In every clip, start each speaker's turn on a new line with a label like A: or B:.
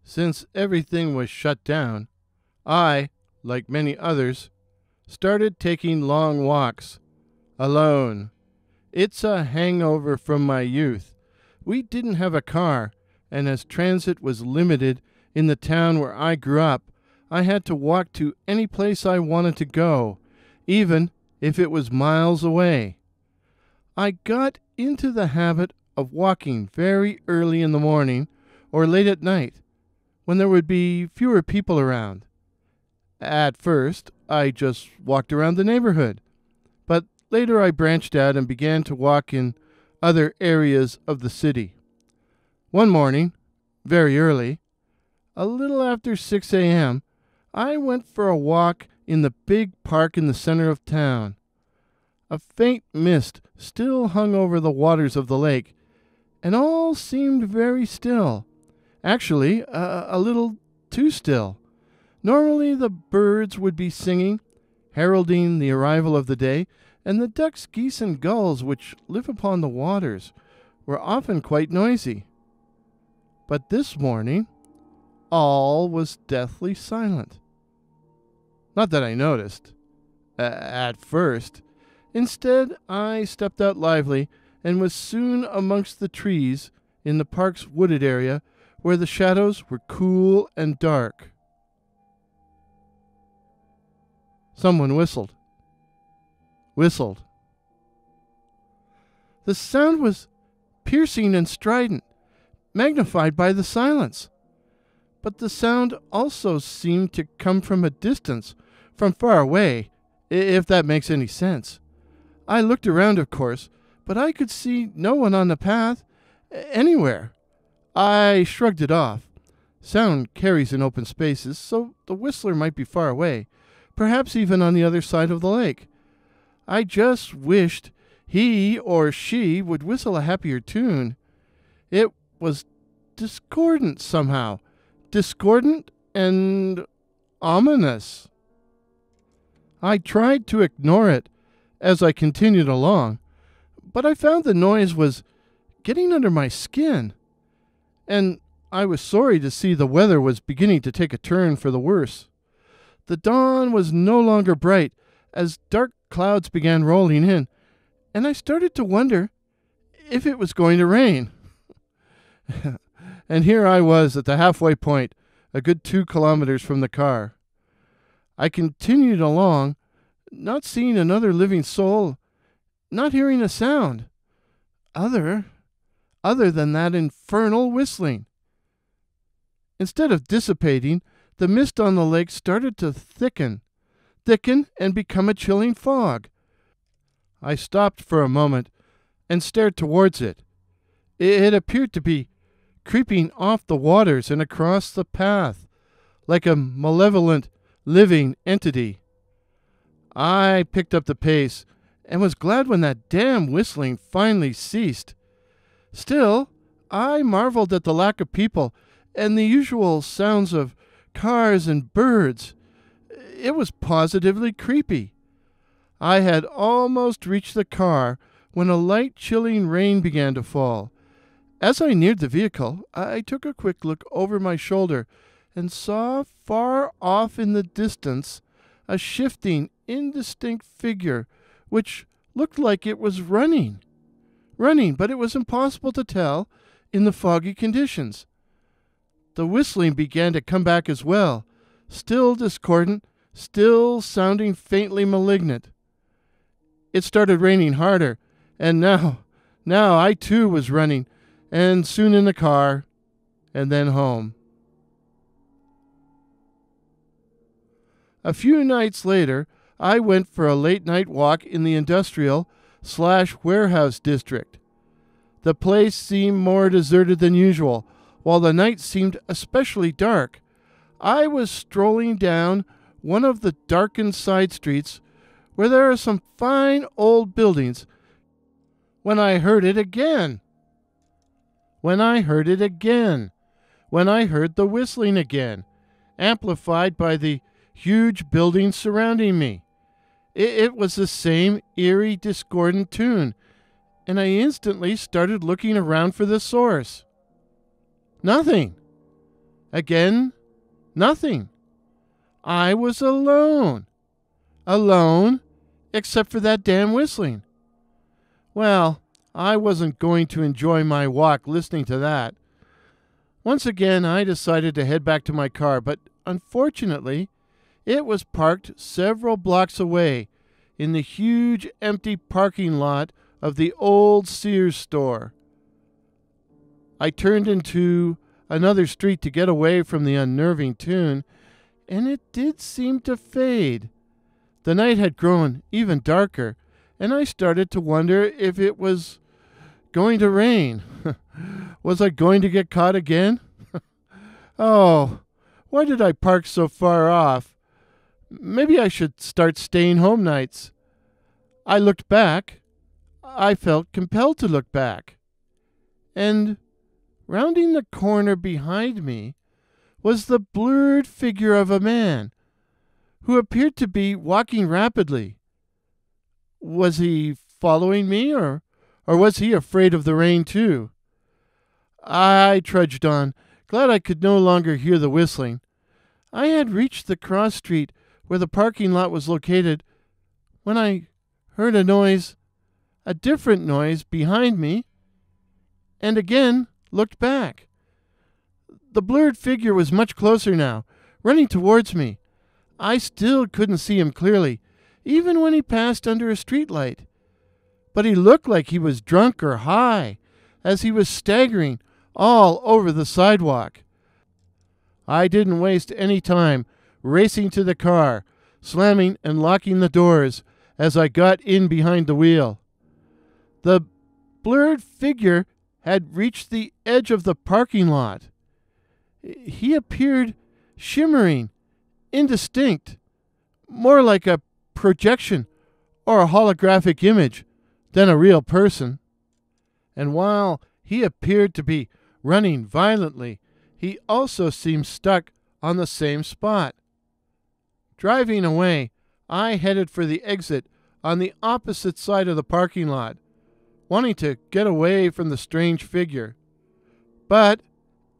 A: Since everything was shut down, I, like many others, started taking long walks, alone. It's a hangover from my youth. We didn't have a car, and as transit was limited in the town where I grew up, I had to walk to any place I wanted to go, even if it was miles away. I got into the habit of walking very early in the morning or late at night, when there would be fewer people around. At first, I just walked around the neighborhood, but later I branched out and began to walk in other areas of the city. One morning, very early, a little after 6 a.m., I went for a walk in the big park in the center of town. A faint mist still hung over the waters of the lake, and all seemed very still. Actually, a little too still. Normally the birds would be singing, heralding the arrival of the day, and the ducks, geese, and gulls which live upon the waters were often quite noisy. But this morning, all was deathly silent. Not that I noticed, at first. Instead, I stepped out lively and was soon amongst the trees in the park's wooded area where the shadows were cool and dark. Someone whistled. The sound was piercing and strident, magnified by the silence. But the sound also seemed to come from a distance, from far away, if that makes any sense. I looked around, of course, but I could see no one on the path, anywhere. I shrugged it off. Sound carries in open spaces, so the whistler might be far away, perhaps even on the other side of the lake. I just wished he or she would whistle a happier tune. It was discordant somehow, discordant and ominous. I tried to ignore it as I continued along, but I found the noise was getting under my skin, and I was sorry to see the weather was beginning to take a turn for the worse. The dawn was no longer bright as dark clouds began rolling in, and I started to wonder if it was going to rain. And here I was at the halfway point, a good 2 kilometers from the car. I continued along, not seeing another living soul, not hearing a sound, other than that infernal whistling. Instead of dissipating, the mist on the lake started to thicken and become a chilling fog. I stopped for a moment and stared towards it. It appeared to be creeping off the waters and across the path, like a malevolent, living entity. I picked up the pace and was glad when that damn whistling finally ceased. Still, I marveled at the lack of people and the usual sounds of cars and birds. It was positively creepy. I had almost reached the car when a light, chilling rain began to fall. As I neared the vehicle, I took a quick look over my shoulder and saw far off in the distance a shifting, indistinct figure which looked like it was running, but it was impossible to tell in the foggy conditions. The whistling began to come back as well, still discordant, still sounding faintly malignant. It started raining harder, and now I too was running, and soon in the car, and then home. A few nights later, I went for a late-night walk in the industrial/warehouse district. The place seemed more deserted than usual, while the night seemed especially dark. I was strolling down one of the darkened side streets where there are some fine old buildings when I heard it again. When I heard the whistling again, amplified by the huge buildings surrounding me. It was the same eerie, discordant tune, and I instantly started looking around for the source. Nothing. Again, nothing. I was alone. Alone, except for that damn whistling. Well, I wasn't going to enjoy my walk listening to that. Once again, I decided to head back to my car, but unfortunately, it was parked several blocks away in the huge empty parking lot of the old Sears store. I turned into another street to get away from the unnerving tune, and it did seem to fade. The night had grown even darker, and I started to wonder if it was going to rain. Was I going to get caught again? Oh, why did I park so far off? Maybe I should start staying home nights. I looked back. I felt compelled to look back. And rounding the corner behind me was the blurred figure of a man who appeared to be walking rapidly. Was he following me, or was he afraid of the rain too? I trudged on, glad I could no longer hear the whistling. I had reached the cross street where the parking lot was located when I heard a noise, a different noise behind me, and again looked back. The blurred figure was much closer now, running towards me. I still couldn't see him clearly, even when he passed under a street light. But he looked like he was drunk or high, as he was staggering all over the sidewalk. I didn't waste any time racing to the car, slamming and locking the doors as I got in behind the wheel. The blurred figure had reached the edge of the parking lot. He appeared shimmering, indistinct, more like a projection or a holographic image than a real person. And while he appeared to be running violently, he also seemed stuck on the same spot. Driving away, I headed for the exit on the opposite side of the parking lot, wanting to get away from the strange figure. But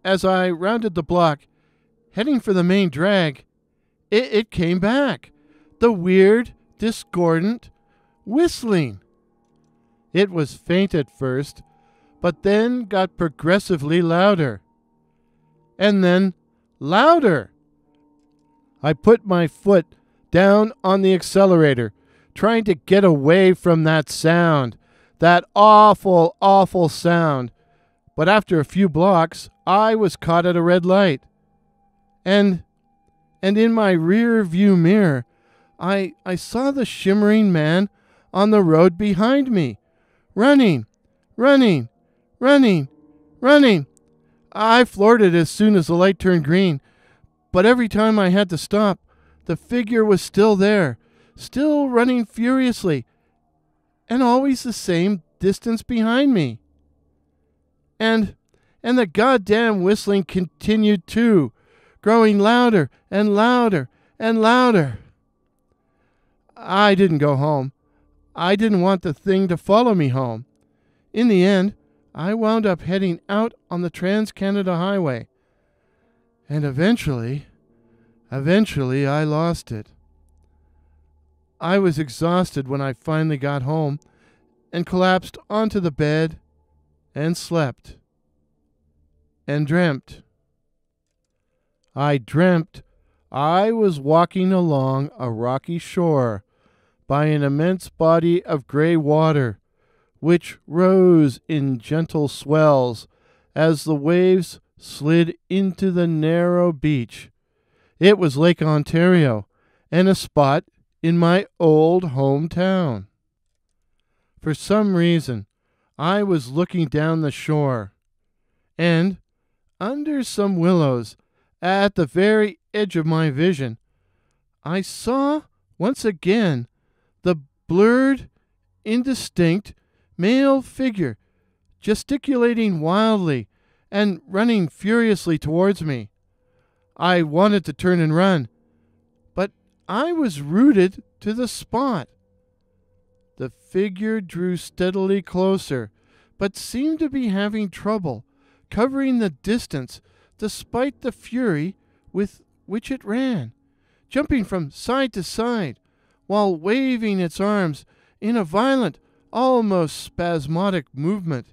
A: as I rounded the block, heading for the main drag, it came back. The weird, discordant whistling. It was faint at first, but then got progressively louder. And then louder. I put my foot down on the accelerator, trying to get away from that sound, that awful, awful sound. But after a few blocks, I was caught at a red light. And in my rear view mirror, I saw the shimmering man on the road behind me, running. I floored it as soon as the light turned green, but every time I had to stop, the figure was still there, still running furiously, and always the same distance behind me. And the goddamn whistling continued too, growing louder and louder and louder. I didn't go home. I didn't want the thing to follow me home. In the end, I wound up heading out on the Trans-Canada Highway. And eventually I lost it. I was exhausted when I finally got home and collapsed onto the bed and slept and dreamt. I dreamt I was walking along a rocky shore by an immense body of gray water, which rose in gentle swells as the waves slid into the narrow beach. It was Lake Ontario, and a spot in my old hometown. For some reason, I was looking down the shore, and under some willows, at the very edge of my vision, I saw once again the blurred, indistinct male figure gesticulating wildly and running furiously towards me. I wanted to turn and run, but I was rooted to the spot. The figure drew steadily closer, but seemed to be having trouble covering the distance despite the fury with which it ran, jumping from side to side, while waving its arms in a violent, almost spasmodic movement.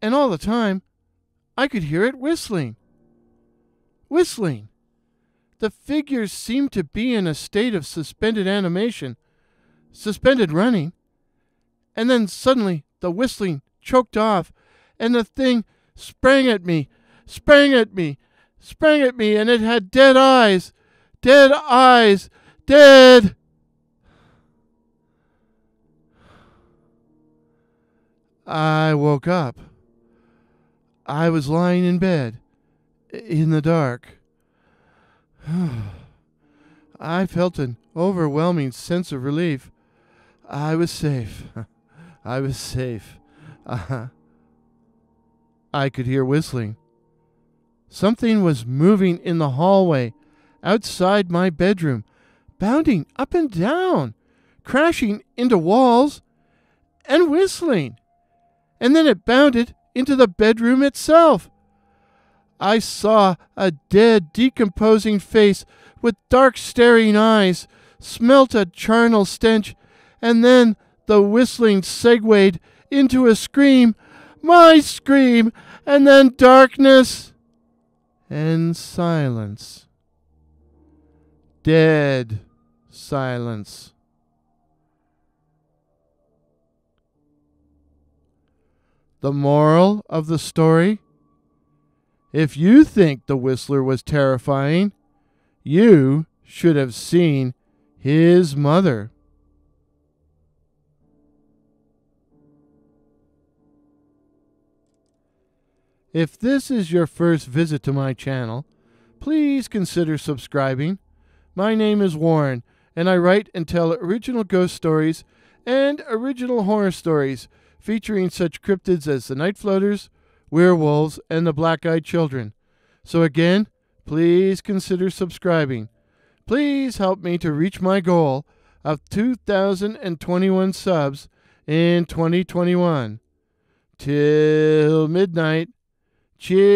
A: And all the time, I could hear it whistling. Whistling! The figures seemed to be in a state of suspended animation, suspended running, and then suddenly the whistling choked off, and the thing sprang at me, and it had dead eyes, dead! I woke up. I was lying in bed, in the dark. I felt an overwhelming sense of relief. I was safe. I was safe. I could hear whistling. Something was moving in the hallway outside my bedroom, bounding up and down, crashing into walls, and whistling. And then it bounded into the bedroom itself. I saw a dead, decomposing face with dark, staring eyes, smelt a charnel stench, and then the whistling segued into a scream, my scream, and then darkness and silence. Dead silence. The moral of the story? If you think the whistler was terrifying, you should have seen his mother. If this is your first visit to my channel, please consider subscribing. My name is Warren, and I write and tell original ghost stories and original horror stories featuring such cryptids as the Night Floaters, werewolves, and the Black-Eyed Children. So again, please consider subscribing. Please help me to reach my goal of 2,021 subs in 2021. Till midnight. Cheers.